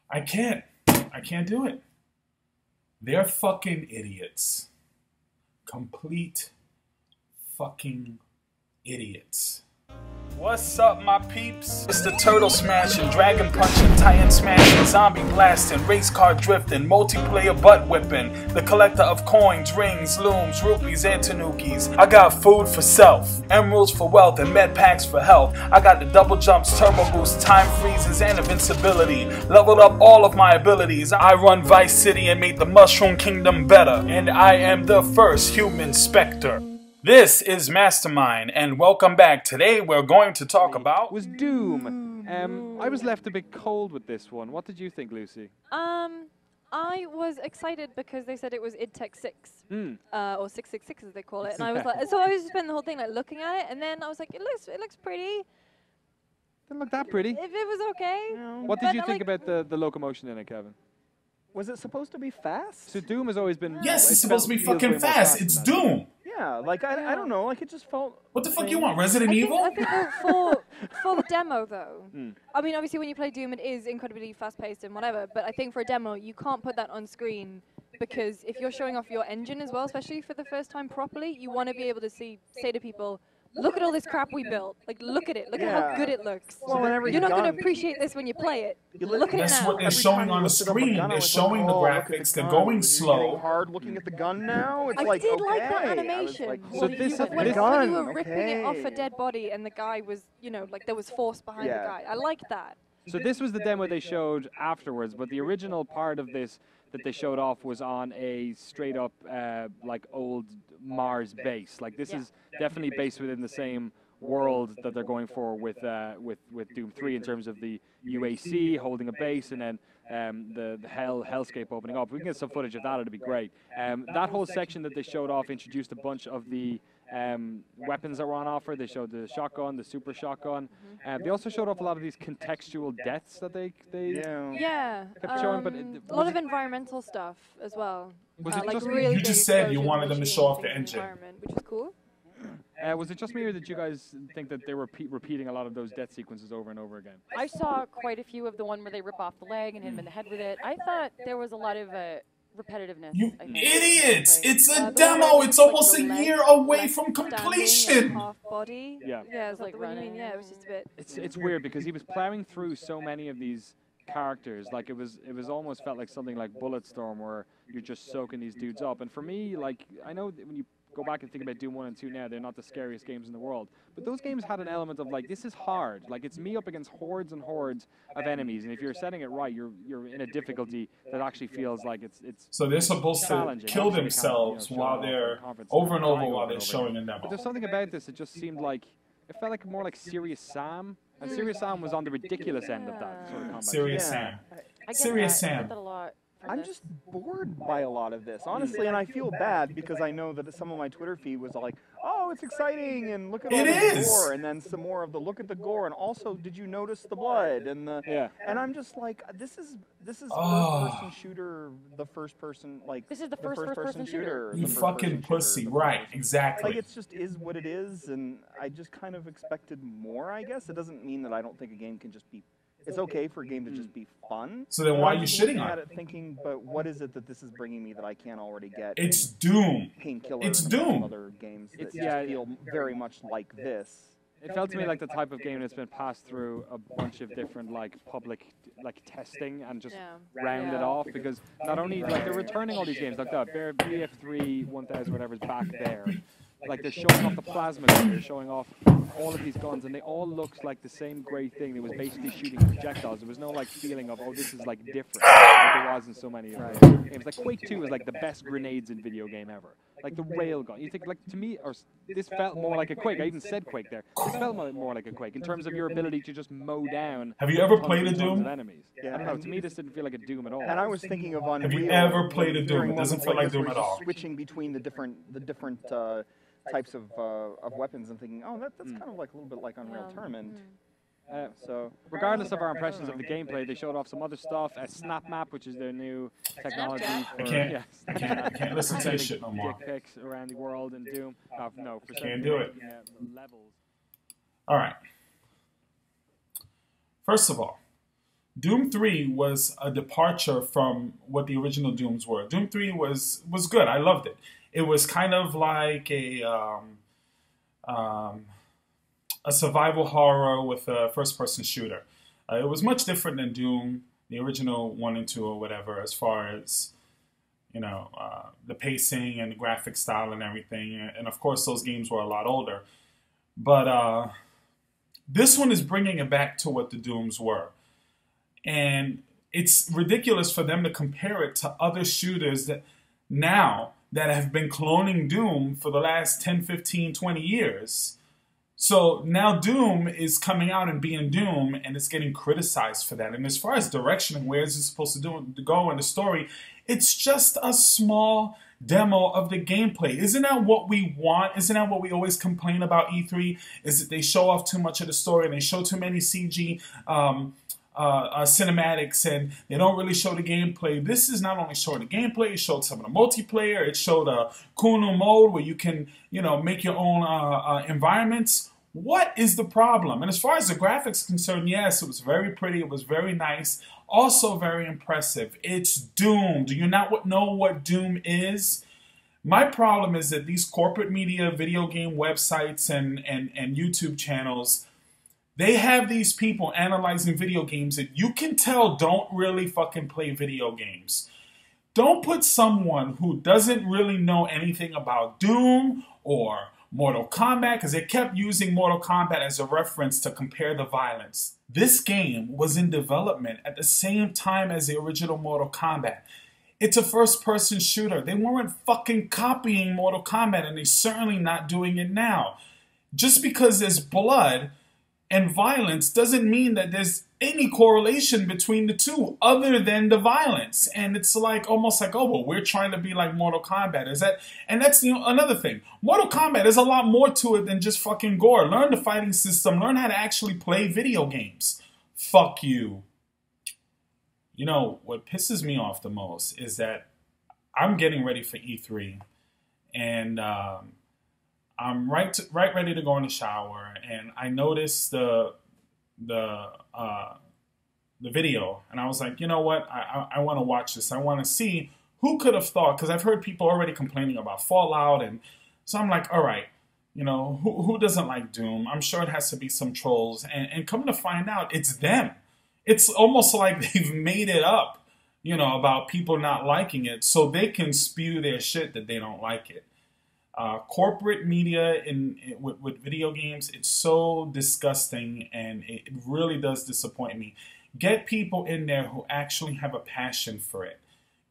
I can't do it. They're fucking idiots. Complete fucking idiots. What's up, my peeps? It's the turtle smashing, dragon punching, titan smashing, zombie blasting, race car drifting, multiplayer butt whipping, the collector of coins, rings, looms, rupees, and tanukis. I got food for self, emeralds for wealth, and med packs for health. I got the double jumps, turbo boosts, time freezes, and invincibility. Leveled up all of my abilities. I run Vice City and made the Mushroom Kingdom better. And I am the first human Spectre. This is Mastermind, and welcome back. Today we're going to talk about... was Doom. I was left a bit cold with this one. What did you think, Lucy? I was excited because they said it was Idiotic 6, or 666 as they call it, and I was like, so I was spending the whole thing like looking at it, and then I was like, it looks pretty. Didn't look that pretty. If it was okay. No. What did you think about the locomotion in it, Kevin? Was it supposed to be fast? So Doom has always been... Yes, it's supposed to be fucking fast. It's Doom. Yeah, like, I don't know, like, it just felt... What the fuck you want, Resident Evil? I think for the demo, though, I mean, obviously when you play Doom, it is incredibly fast-paced and whatever, but I think for a demo, you can't put that on screen, because if you're showing off your engine as well, especially for the first time properly, you want to be able to say to people, look at all this crap we built. Like, look at it. Look at how good it looks. Well, you're not going to appreciate this when you play it. Look at it now. That's what they're showing on the screen. They're showing the graphics. They're going slow. Hard looking at the gun now. It's I like, did like that animation. Like, so this when you were ripping it off a dead body and the guy was, you know, like there was force behind the guy. I liked that. So this was the demo they showed afterwards, but the original part of this that they showed off was on a straight up like old Mars base. Like this is definitely based within the same world that they're going for with Doom 3 in terms of the UAC holding a base and then the hellscape opening up. If we can get some footage of that, it'd be great. That whole section that they showed off introduced a bunch of the weapons that were on offer. They showed the shotgun, the super shotgun. They also showed off a lot of these contextual deaths that they kept showing. But a lot of environmental stuff as well. Was it like just really you just said you wanted them to show off the engine, which is cool. Was it just me, or did you guys think that they were repeating a lot of those death sequences over and over again? I saw quite a few of the one where they rip off the leg and hit him in the head with it. I thought there was a lot of repetitiveness. You idiots! It's a demo! It's almost a year away from completion! Half body. Yeah. Yeah, it's like like running. running. Yeah, it was just a bit. It's weird because he was plowing through so many of these characters. Like it was almost felt like something like Bulletstorm where you're just soaking these dudes up. And for me, like, I know that when you go back and think about Doom 1 and 2 now, they're not the scariest games in the world. But those games had an element of, like, this is hard. Like, it's me up against hordes and hordes of enemies. And if you're setting it right, you're in a difficulty that actually feels like it's so they're supposed to kill themselves while they're over and over while they're showing a demo. But there's something about this that just seemed like, it felt like more like Serious Sam. And Serious Sam was on the ridiculous end of that sort of combat. Serious Sam. I Serious that. Sam. I get that a lot. I'm just bored by a lot of this, honestly, and I feel bad because I know that some of my Twitter feed was like, oh, it's exciting, and look at all the gore, and then some more of the look at the gore, and also, did you notice the blood, and and I'm just like, this is first-person shooter, the first-person, like, this is the first-person shooter. You fucking pussy, right, exactly. Like, it's just is what it is, and I just kind of expected more, I guess. It doesn't mean that I don't think a game can just be... It's okay for a game to just be fun. So then why are you shitting on it? Thinking, but what is it that this is bringing me that I can't already get? It's Doom. Painkiller. It's Doom. Other games that just feel very much like this. It felt to me like the type of game that's been passed through a bunch of different public testing and just rounded off, because not only like they're returning all these games like that, BF3 1000 whatever's back there. Like they're showing off the plasma gun, they're showing off all of these guns, and they all looked like the same great thing. It was basically shooting projectiles. There was no like feeling of, oh, this is like different, like there was in so many of games. Like Quake 2 is like the best grenades in video game ever. Like the railgun. You think, like, to me, or this felt more like a Quake. I even said Quake there. This felt more like a Quake in terms of your ability to just mow down. Have you ever played a Doom? Of enemies. Yeah. I don't know. To me, this didn't feel like a Doom at all. And I was thinking of Unreal. Have you ever played a Doom? It doesn't feel like Doom at all. Switching between the different types of weapons and thinking, oh, that's kind of like a little bit like Unreal Tournament. So, regardless of our impressions of the gameplay, they showed off some other stuff. Snap Map, which is their new technology. I can't listen to this shit no more. Dick pics around the world in Doom. No, for can't do it. Levels. All right. First of all, Doom 3 was a departure from what the original Dooms were. Doom 3 was good. I loved it. It was kind of like a survival horror with a first-person shooter. It was much different than Doom, the original 1 and 2 or whatever, as far as, you know, the pacing and the graphic style and everything. And of course, those games were a lot older. But this one is bringing it back to what the Dooms were. And it's ridiculous for them to compare it to other shooters that have been cloning Doom for the last 10, 15, 20 years. So now Doom is coming out and being Doom, and it's getting criticized for that. And as far as direction and where is it supposed to go in the story, it's just a small demo of the gameplay. Isn't that what we want? Isn't that what we always complain about E3? Is that they show off too much of the story and they show too many CG cinematics and they don't really show the gameplay. This is not only showing the gameplay, it showed some of the multiplayer, it showed a cool new mode where you can, you know, make your own environments. What is the problem? And as far as the graphics concerned, yes, it was very pretty, it was very nice, also very impressive. It's Doom. Do you not know what Doom is? My problem is that these corporate media, video game websites, and YouTube channels, they have these people analyzing video games that you can tell don't really fucking play video games. Don't put someone who doesn't really know anything about Doom or Mortal Kombat, because they kept using Mortal Kombat as a reference to compare the violence. This game was in development at the same time as the original Mortal Kombat. It's a first-person shooter. They weren't fucking copying Mortal Kombat, and they're certainly not doing it now. Just because there's blood and violence doesn't mean that there's any correlation between the two other than the violence. And it's like almost like, oh, well, we're trying to be like Mortal Kombat. Is that? And that's another thing. Mortal Kombat, there's a lot more to it than just fucking gore. Learn the fighting system. Learn how to actually play video games. Fuck you. You know, what pisses me off the most is that I'm getting ready for E3. And I'm right ready to go in the shower, and I noticed the video, and I was like, you know what? I want to watch this. I want to see who could have thought, because I've heard people already complaining about Fallout, and so I'm like, all right, you know, who doesn't like Doom? I'm sure it has to be some trolls, and come to find out, it's them. It's almost like they've made it up, you know, about people not liking it, so they can spew their shit that they don't like it. Corporate media with video games, it's so disgusting, and it really does disappoint me. Get people in there who actually have a passion for it.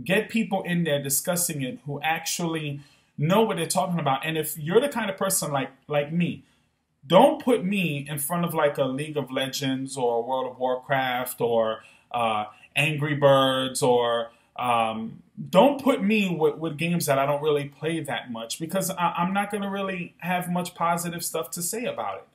Get people in there discussing it who actually know what they're talking about. And if you're the kind of person like me, don't put me in front of like a League of Legends or World of Warcraft or Angry Birds or don't put me with games that I don't really play that much, because I'm not going to really have much positive stuff to say about it.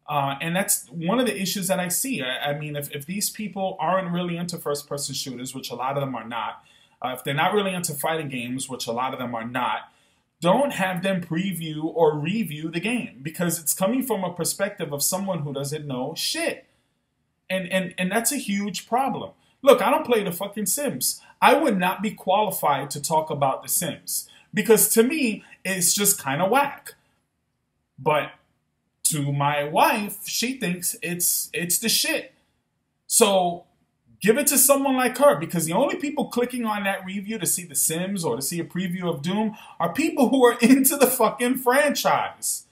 And that's one of the issues that I see. I mean, if these people aren't really into first-person shooters, which a lot of them are not, if they're not really into fighting games, which a lot of them are not, don't have them preview or review the game, because it's coming from a perspective of someone who doesn't know shit. And that's a huge problem. Look, I don't play the fucking Sims. I would not be qualified to talk about the Sims, because to me, it's just kind of whack. But to my wife, she thinks it's the shit. So give it to someone like her, because the only people clicking on that review to see the Sims or to see a preview of Doom are people who are into the fucking franchise.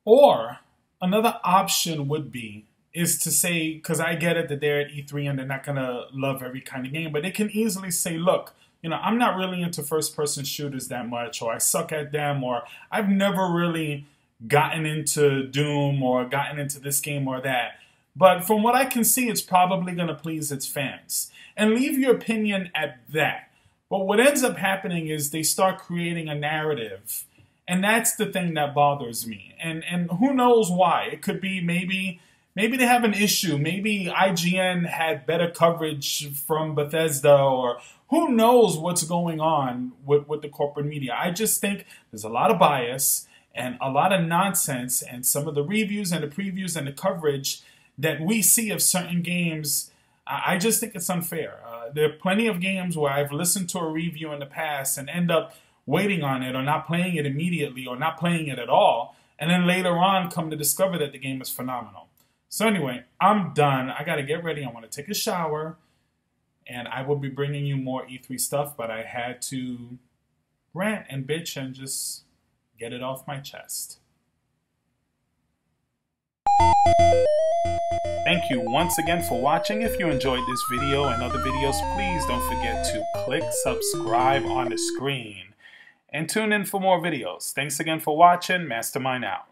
Or another option would be is to say, because I get it that they're at E3 and they're not going to love every kind of game, but they can easily say, look, you know, I'm not really into first-person shooters that much, or I suck at them, or I've never really gotten into Doom or gotten into this game or that. But from what I can see, it's probably going to please its fans. And leave your opinion at that. But what ends up happening is they start creating a narrative. And that's the thing that bothers me. And who knows why? It could be maybe they have an issue. Maybe IGN had better coverage from Bethesda, or who knows what's going on with the corporate media. I just think there's a lot of bias and a lot of nonsense, and some of the reviews and the previews and the coverage that we see of certain games, I just think it's unfair. There are plenty of games where I've listened to a review in the past and end up waiting on it or not playing it immediately or not playing it at all, and then later on come to discover that the game is phenomenal. So anyway, I'm done. I got to get ready. I want to take a shower, and I will be bringing you more E3 stuff, but I had to rant and bitch and just get it off my chest. Thank you once again for watching. If you enjoyed this video and other videos, please don't forget to click subscribe on the screen and tune in for more videos. Thanks again for watching. Mastermind out.